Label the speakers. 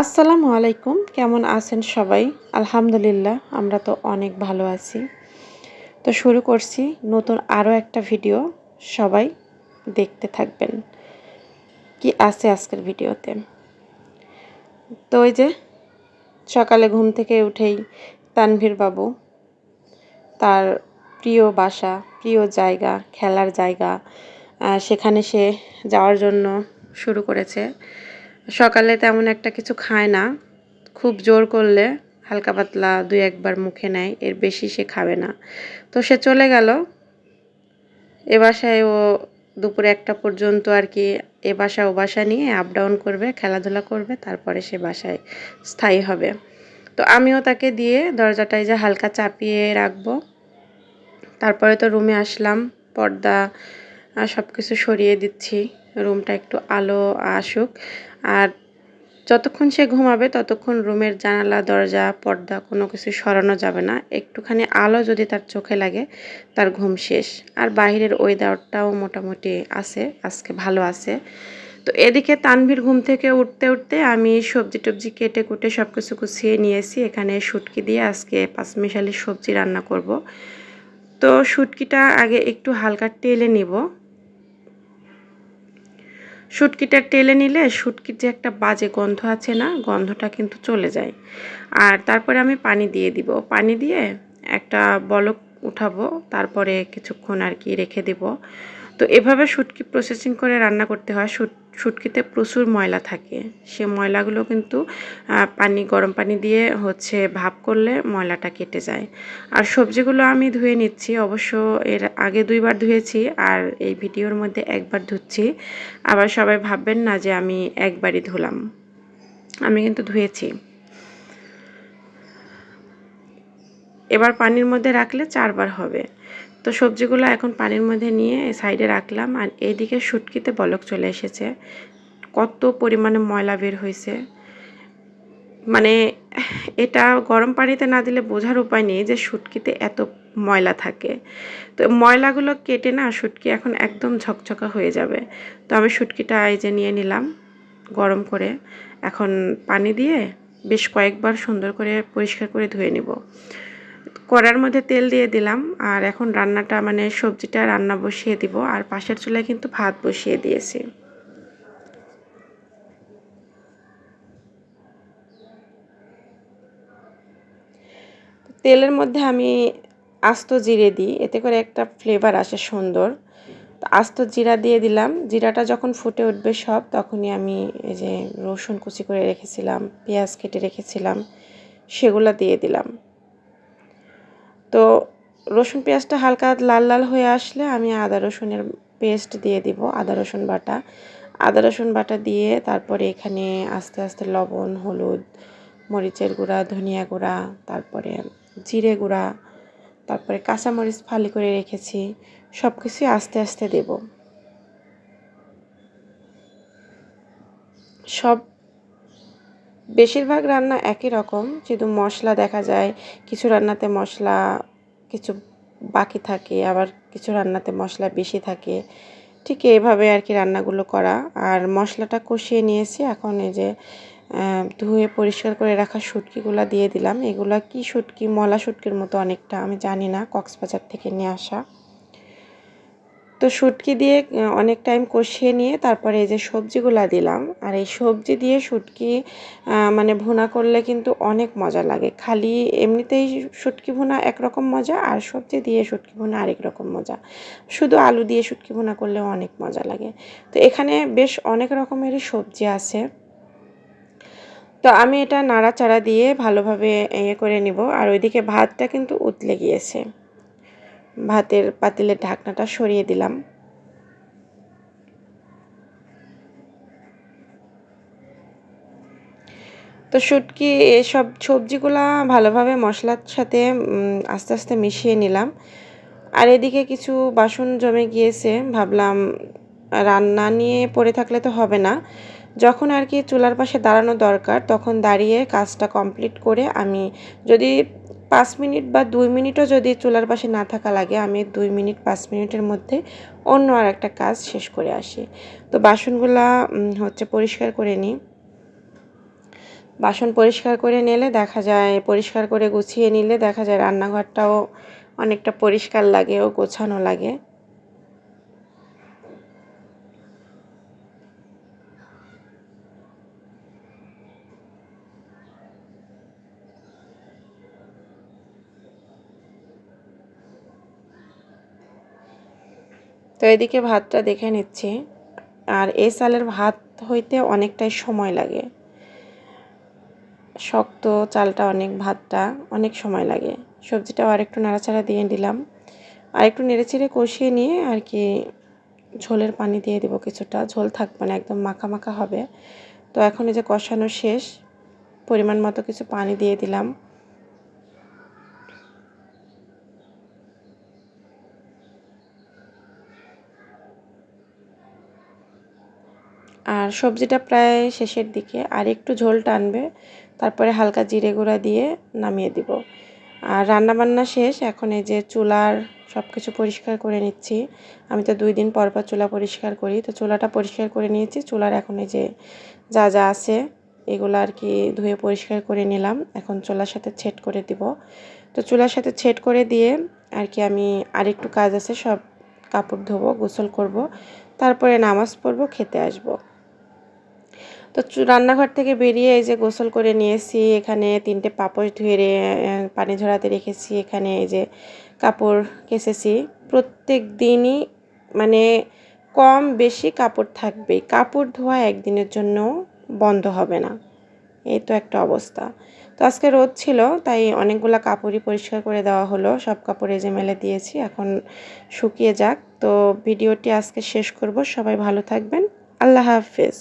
Speaker 1: আসসালামু আলাইকুম। কেমন আছেন সবাই? আলহামদুলিল্লাহ আমরা তো অনেক ভালো আছি। তো শুরু করছি নতুন আরও একটা ভিডিও। সবাই দেখতে থাকবেন। কি আছে আজকের ভিডিওতে? তো ওই যে সকালে ঘুম থেকে উঠেই তানভীর বাবু তার প্রিয় বাসা, প্রিয় জায়গা, খেলার জায়গা সেখানে সে যাওয়ার জন্য শুরু করেছে। সকালে তেমন একটা কিছু খায় না, খুব জোর করলে হালকা পাতলা ২-১ বার মুখে নেয়, এর বেশি সে খাবে না। তো সে চলে গেল এ বাসায়। ও দুপুরে ১টা পর্যন্ত আর কি এ বাসা ও বাসা নিয়ে আপ ডাউন করবে, খেলাধুলা করবে, তারপরে সে বাসায় স্থায়ী হবে। তো আমিও তাকে দিয়ে দরজাটায় যে হালকা চাপিয়ে রাখবো। তারপরে তো রুমে আসলাম, পর্দা সব কিছু সরিয়ে দিচ্ছি, রুমটা একটু আলো আসুক। আর যতক্ষণ সে ঘুমাবে ততক্ষণ রুমের জানালা দরজা পর্দা কোনো কিছু সরানো যাবে না। একটুখানি আলো যদি তার চোখে লাগে তার ঘুম শেষ। আর বাইরের ওয়েদারটাও মোটামুটি আছে, আজকে ভালো আছে। তো এদিকে তানভীর ঘুম থেকে উঠতে উঠতে আমি সবজি টবজি কেটে কুটে সব কিছু গুছিয়ে নিয়েছি। এখানে শুটকি দিয়ে আজকে পাঁচমিশালি সবজি রান্না করব। তো শুটকিটা আগে একটু হালকা টেলে নিব। শুটকিটা টেলে নিলে শুটকির যে একটা বাজে গন্ধ আছে না, গন্ধটা কিন্তু চলে যায়। আর তারপরে আমি পানি দিয়ে দিব, পানি দিয়ে একটা বলক উঠাবো, তারপরে কিছুক্ষণ আর কি রেখে দিব। তো এভাবে শুটকি প্রসেসিং করে রান্না করতে হয়। শুটকিতে প্রচুর ময়লা থাকে, সে ময়লাগুলো কিন্তু গরম পানি দিয়ে ভাপ করলে ময়লাটা কেটে যায়। আর সবজিগুলো আমি ধুয়ে নিচ্ছি, অবশ্য এর আগে 2বার ধুয়েছি আর এই ভিডিওর মধ্যে 1বার ধুচ্ছি। আবার সবাই ভাববেন না যে আমি একবারই ধুলাম, আমি কিন্তু ধুয়েছি। এবার পানির মধ্যে রাখলে 4বার হবে। তো সবজিগুলো এখন পানির মধ্যে নিয়ে সাইডে রাখলাম। আর এইদিকে শুটকিতে বলক চলে এসেছে, কত পরিমাণে ময়লা বের হয়েছে। মানে এটা গরম পানিতে না দিলে বোঝার উপায় নেই যে শুটকিতে এত ময়লা থাকে। তো ময়লাগুলো কেটে না শুটকি এখন একদম ঝকঝকা হয়ে যাবে। তো আমি শুটকিটা এই যে নিয়ে নিলাম গরম করে, এখন পানি দিয়ে বেশ কয়েকবার সুন্দর করে পরিষ্কার করে ধুয়ে নিব। কড়ার মধ্যে তেল দিয়ে দিলাম আর এখন রান্নাটা সবজিটা রান্না বসিয়ে দিব। আর পাশের চুলায় কিন্তু ভাত বসিয়ে দিয়েছি। তেলের মধ্যে আমি আস্ত জিরে দিই, এতে করে একটা ফ্লেভার আসে সুন্দর। তো আস্ত জিরা দিয়ে দিলাম। জিরাটা যখন ফুটে উঠবে সব, তখনই আমি এই যে রসুন কুচি করে রেখেছিলাম, পেঁয়াজ কেটে রেখেছিলাম, সেগুলো দিয়ে দিলাম। তো রসুন পেঁয়াজটা হালকা লাল লাল হয়ে আসলে আমি আদা রসুনের পেস্ট দিয়ে দিব, আদা রসুন বাটা। আদা রসুন বাটা দিয়ে তারপরে এখানে আস্তে আস্তে লবণ, হলুদ, মরিচের গুঁড়া, ধনিয়া গুঁড়া, তারপরে জিরে গুঁড়া, তারপরে কাঁচামরিচ ফালি করে রেখেছি, সব কিছুই আস্তে আস্তে দেব। সব বেশিরভাগ রান্না একই রকম, শুধু মশলা দেখা যায় কিছু রান্নাতে মশলা কিছু বাকি থাকে, আবার কিছু রান্নাতে মশলা বেশি থাকে। ঠিক এইভাবে আর কি রান্নাগুলো করা। আর মশলাটা কষিয়ে নিয়েছি, এখন এই যে ধুয়ে পরিষ্কার করে রাখা শুটকিগুলো দিয়ে দিলাম। এগুলা কি শুটকি, মলা শুটকির মতো অনেকটা, আমি জানি না, কক্সবাজার থেকে নিয়ে আসা। তো শুটকি দিয়ে অনেক টাইম কষিয়ে নিয়ে তারপরে এই যে সবজিগুলা দিলাম। আর এই সবজি দিয়ে শুটকি ভুনা করলে কিন্তু অনেক মজা লাগে। খালি এমনিতেই শুটকি ভুনা একরকম মজা, আর সবজি দিয়ে শুটকি ভুনা আরেক রকম মজা। শুধু আলু দিয়ে শুটকি ভুনা করলেও অনেক মজা লাগে। তো এখানে বেশ অনেক রকমেরই সবজি আছে। তো আমি এটা নাড়াচাড়া দিয়ে ভালোভাবে করে নিব। আর ওইদিকে ভাতটা কিন্তু উতলে গিয়েছে, ভাতের পাতিলের ঢাকনাটা সরিয়ে দিলাম। তো শুটকি এসব সবজিগুলা ভালোভাবে মশলার সাথে আস্তে আস্তে মিশিয়ে নিলাম। আর এদিকে কিছু বাসন জমে গিয়েছে, ভাবলাম রান্না নিয়ে পড়ে থাকলে তো হবে না, যখন আর কি চুলার পাশে দাঁড়ানো দরকার তখন দাঁড়িয়ে কাজটা কমপ্লিট করে আমি, যদি 5 মিনিট বা 2 মিনিটও যদি চুলার পাশে না থাকা লাগে, আমি 2 মিনিট 5 মিনিটের মধ্যে অন্য আর একটা কাজ শেষ করে আসি। তো বাসনগুলা পরিষ্কার করে নিই। বাসন পরিষ্কার করে নিলে দেখা যায়, পরিষ্কার করে গুছিয়ে নিলে দেখা যায় রান্নাঘরটাও অনেকটা পরিষ্কার লাগে ও গোছানো লাগে। তো এদিকে ভাতটা দেখে নিচ্ছি। আর এই চালের ভাত হইতে অনেকটাই সময় লাগে, শক্ত চালটা অনেক, ভাতটা অনেক সময় লাগে। সবজিটাও আরেকটু নাড়াচাড়া দিয়ে দিলাম, আর একটু নেড়েচেড়ে কষিয়ে নিয়ে আর কি ঝোলের পানি দিয়ে দিব কিছুটা, ঝোল থাকবে না, একদম মাখা মাখা হবে। তো এখন এই যে কষানো শেষ, পরিমাণ মতো কিছু পানি দিয়ে দিলাম। আর সবজিটা প্রায় শেষের দিকে, আর একটু ঝোল টানবে, তারপরে হালকা জিরে গুঁড়া দিয়ে নামিয়ে দিব। আর রান্নাবান্না শেষ, এখন এই যে চুলার সব কিছু পরিষ্কার করে নিচ্ছি। আমি তো 2 দিন পর পর চুলা পরিষ্কার করি, তো চুলাটা পরিষ্কার করে নিয়েছি। চুলার এখন এই যে যা যা আছে এগুলো আর কি ধুয়ে পরিষ্কার করে নিলাম, এখন চুলার সাথে ছেট করে দিব। তো চুলার সাথে ছেট করে দিয়ে আর কি আমি আরেকটু কাজ আছে, সব কাপড় ধোবো, গোসল করব, তারপরে নামাজ পড়বো, খেতে আসবো। তো রান্নাঘর থেকে বেরিয়ে এই যে গোসল করে নিয়েছি, এখানে 3টে পাপোশ ধুয়ে পানি ঝরাতে রেখেছি, এখানে এই যে কাপড় কেচেছি। প্রত্যেক দিনই মানে কম বেশি কাপড় থাকবেই, কাপড় ধোয়া একদিনের জন্য বন্ধ হবে না, এই তো একটা অবস্থা। তো আজকে রোদ ছিল, তাই অনেকগুলো কাপড়ই পরিষ্কার করে দেওয়া হলো, সব কাপড় এই যে মেলে দিয়েছি, এখন শুকিয়ে যাক। তো ভিডিওটি আজকে শেষ করব, সবাই ভালো থাকবেন, আল্লাহ হাফেজ।